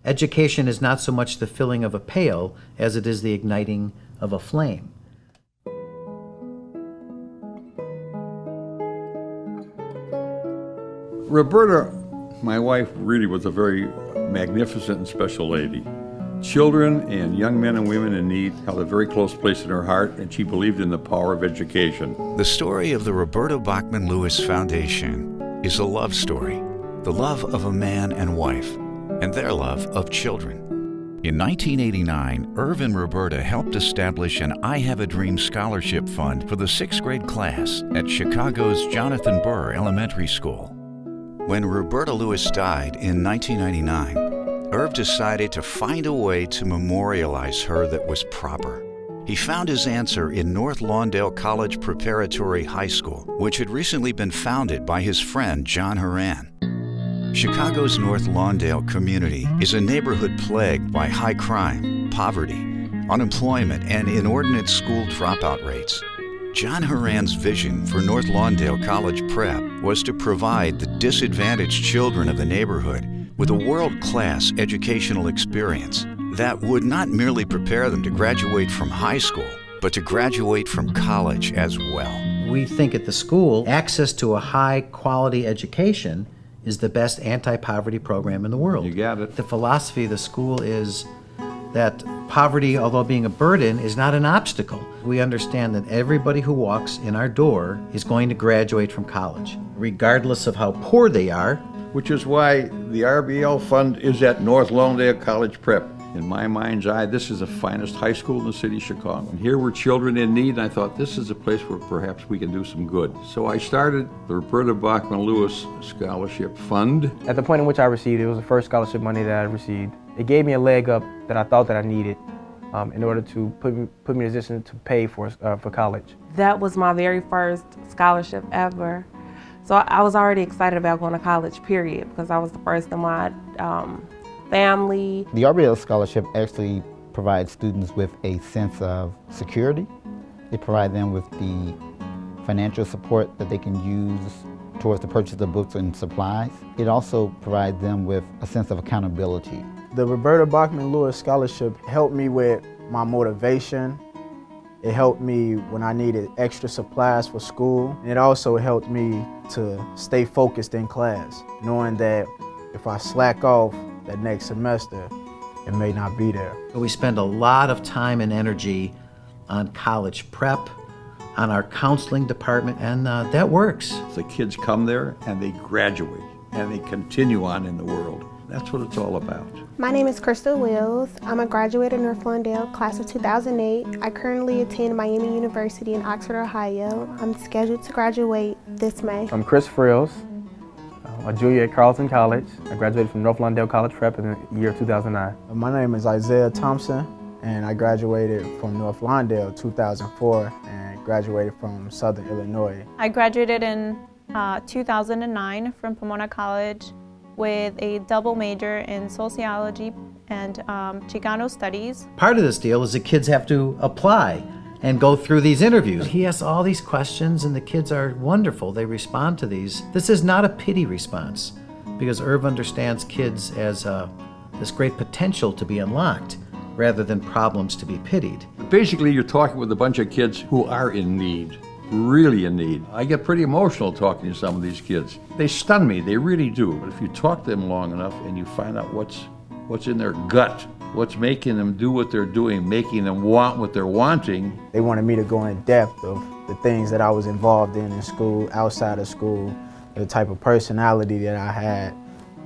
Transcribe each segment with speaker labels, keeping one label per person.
Speaker 1: Education is not so much the filling of a pail as it is the igniting of a flame.
Speaker 2: Roberta, my wife, really was a very magnificent and special lady. Children and young men and women in need held a very close place in her heart, and she believed in the power of education.
Speaker 3: The story of the Roberta Bachmann Lewis Foundation is a love story, the love of a man and wife, and their love of children. In 1989, Irv and Roberta helped establish an I Have a Dream scholarship fund for the 6th grade class at Chicago's Jonathan Burr Elementary School. When Roberta Lewis died in 1999, Irv decided to find a way to memorialize her that was proper. He found his answer in North Lawndale College Preparatory High School, which had recently been founded by his friend John Horan. Chicago's North Lawndale community is a neighborhood plagued by high crime, poverty, unemployment, and inordinate school dropout rates. John Horan's vision for North Lawndale College Prep was to provide the disadvantaged children of the neighborhood with a world-class educational experience that would not merely prepare them to graduate from high school, but to graduate from college as well.
Speaker 1: We think at the school, access to a high-quality education is the best anti-poverty program in the world.
Speaker 2: You got it.
Speaker 1: The philosophy of the school is that poverty, although being a burden, is not an obstacle. We understand that everybody who walks in our door is going to graduate from college, regardless of how poor they are.
Speaker 2: Which is why the RBL fund is at North Lawndale College Prep. In my mind's eye, this is the finest high school in the city of Chicago. And here were children in need, and I thought this is a place where perhaps we can do some good. So I started the Roberta Bachmann Lewis Scholarship Fund.
Speaker 4: At the point in which I received it, was the first scholarship money that I received. It gave me a leg up that I thought that I needed in order to put me in a position to pay for college.
Speaker 5: That was my very first scholarship ever. So I was already excited about going to college, period, because I was the first in my family.
Speaker 6: The RBL scholarship actually provides students with a sense of security. It provides them with the financial support that they can use towards the purchase of books and supplies. It also provides them with a sense of accountability.
Speaker 7: The Roberta Bachmann Lewis Scholarship helped me with my motivation. It helped me when I needed extra supplies for school. And it also helped me to stay focused in class, knowing that if I slack off that next semester, it may not be there.
Speaker 1: We spend a lot of time and energy on college prep, on our counseling department, and that works.
Speaker 2: The kids come there and they graduate and they continue on in the world. That's what it's all about.
Speaker 8: My name is Crystal Wills. I'm a graduate of North Lawndale, class of 2008. I currently attend Miami University in Oxford, Ohio. I'm scheduled to graduate this May.
Speaker 4: I'm Chris Frills, a junior at Carleton College. I graduated from North Lawndale College Prep in the year 2009.
Speaker 7: My name is Isaiah Thompson, and I graduated from North Lawndale 2004 and graduated from Southern Illinois.
Speaker 9: I graduated in 2009 from Pomona College with a double major in sociology and Chicano studies.
Speaker 1: Part of this deal is the kids have to apply and go through these interviews. He asks all these questions and the kids are wonderful. They respond to these. This is not a pity response because Irv understands kids as this great potential to be unlocked rather than problems to be pitied.
Speaker 2: Basically, you're talking with a bunch of kids who are in need. Really in need. I get pretty emotional talking to some of these kids. They stun me, they really do. But if you talk to them long enough and you find out what's in their gut, what's making them do what they're doing, making them want what they're wanting.
Speaker 7: They wanted me to go in depth of the things that I was involved in school, outside of school, the type of personality that I had,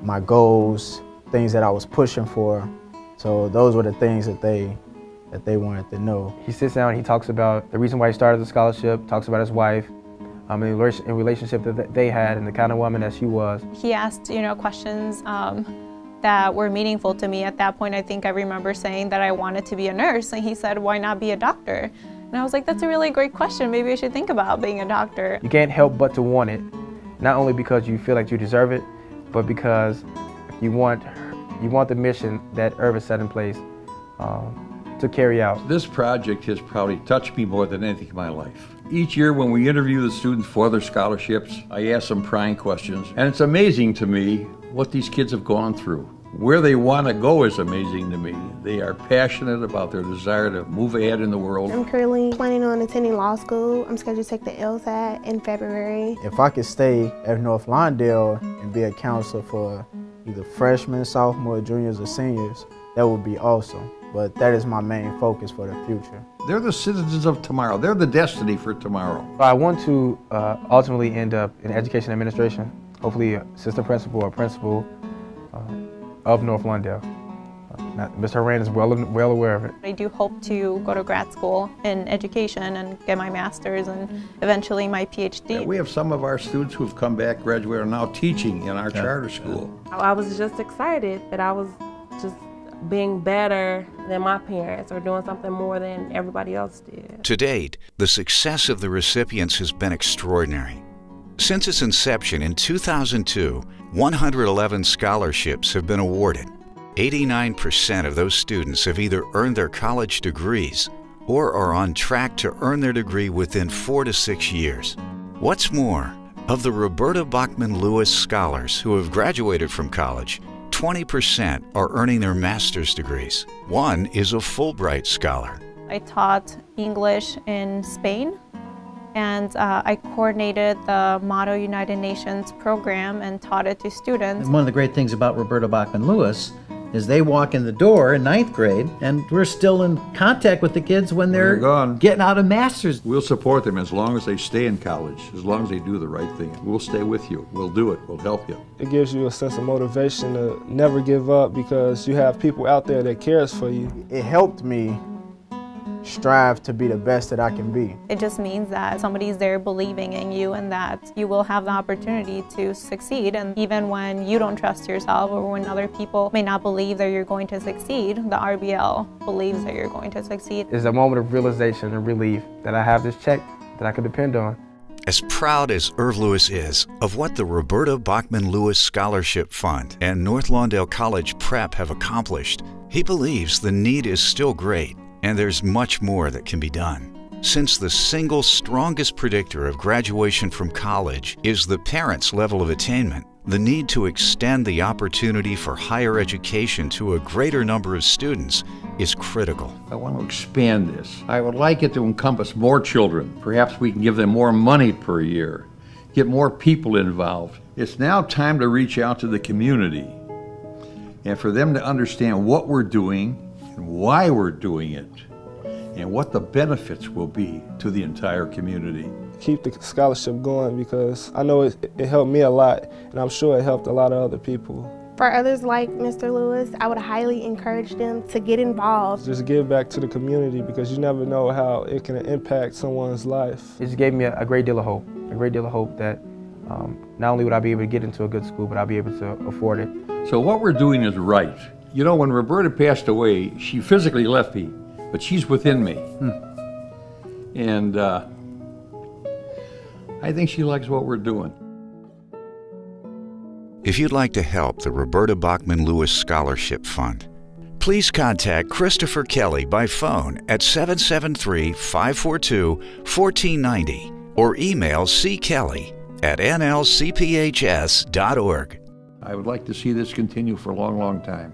Speaker 7: my goals, things that I was pushing for. So those were the things that they wanted to know.
Speaker 4: He sits down and he talks about the reason why he started the scholarship, talks about his wife, and the relationship that they had and the kind of woman that she was.
Speaker 9: He asked, questions that were meaningful to me. At that point, I think I remember saying that I wanted to be a nurse, and he said, why not be a doctor? And I was like, that's a really great question. Maybe I should think about being a doctor.
Speaker 4: You can't help but to want it, not only because you feel like you deserve it, but because you want the mission that Irv has set in place to carry out.
Speaker 2: This project has probably touched me more than anything in my life. Each year when we interview the students for their scholarships, I ask them prying questions. And it's amazing to me what these kids have gone through. Where they want to go is amazing to me. They are passionate about their desire to move ahead in the world.
Speaker 8: I'm currently planning on attending law school. I'm scheduled to take the LSAT in February.
Speaker 7: If I could stay at North Lawndale and be a counselor for either freshmen, sophomore, juniors, or seniors, that would be awesome. But that is my main focus for the future.
Speaker 2: They're the citizens of tomorrow. They're the destiny for tomorrow.
Speaker 4: I want to ultimately end up in education administration, hopefully assistant principal or principal of North Lawndale. Ms. Horan is well aware of it.
Speaker 9: I do hope to go to grad school in education and get my master's and eventually my PhD.
Speaker 2: Yeah, we have some of our students who have come back, graduated, are now teaching in our charter school.
Speaker 5: I was just excited that I was just being better than my parents or doing something more than everybody else did.
Speaker 3: To date, the success of the recipients has been extraordinary. Since its inception in 2002, 111 scholarships have been awarded. 89% of those students have either earned their college degrees or are on track to earn their degree within 4 to 6 years. What's more, of the Roberta Bachmann Lewis scholars who have graduated from college, 20% are earning their master's degrees. One is a Fulbright scholar.
Speaker 9: I taught English in Spain, and I coordinated the Motto United Nations program and taught it to students.
Speaker 1: And one of the great things about Roberta Bachmann Lewis is they walk in the door in 9th grade and we're still in contact with the kids when they're getting out of master's.
Speaker 2: We'll support them as long as they stay in college, as long as they do the right thing. We'll stay with you. We'll do it. We'll help you.
Speaker 10: It gives you a sense of motivation to never give up because you have people out there that cares for you.
Speaker 7: It helped me strive to be the best that I can be.
Speaker 9: It just means that somebody's there believing in you and that you will have the opportunity to succeed. And even when you don't trust yourself or when other people may not believe that you're going to succeed, the RBL believes that you're going to succeed.
Speaker 4: It's a moment of realization and relief that I have this check that I can depend on.
Speaker 3: As proud as Irv Lewis is of what the Roberta Bachmann Lewis Scholarship Fund and North Lawndale College Prep have accomplished, he believes the need is still great. And there's much more that can be done. Since the single strongest predictor of graduation from college is the parents' level of attainment, the need to extend the opportunity for higher education to a greater number of students is critical.
Speaker 2: I want to expand this. I would like it to encompass more children. Perhaps we can give them more money per year, get more people involved. It's now time to reach out to the community and for them to understand what we're doing and why we're doing it, and what the benefits will be to the entire community.
Speaker 10: Keep the scholarship going because I know it helped me a lot, and I'm sure it helped a lot of other people.
Speaker 8: For others like Mr. Lewis, I would highly encourage them to get involved.
Speaker 10: Just give back to the community because you never know how it can impact someone's life.
Speaker 4: It just gave me a great deal of hope that not only would I be able to get into a good school, but I'll be able to afford it.
Speaker 2: So what we're doing is right. You know, when Roberta passed away, she physically left me, but she's within me. And I think she likes what we're doing.
Speaker 3: If you'd like to help the Roberta Bachmann Lewis Scholarship Fund, please contact Christopher Kelly by phone at 773-542-1490 or email ckelly@nlcphs.org.
Speaker 2: I would like to see this continue for a long, long time.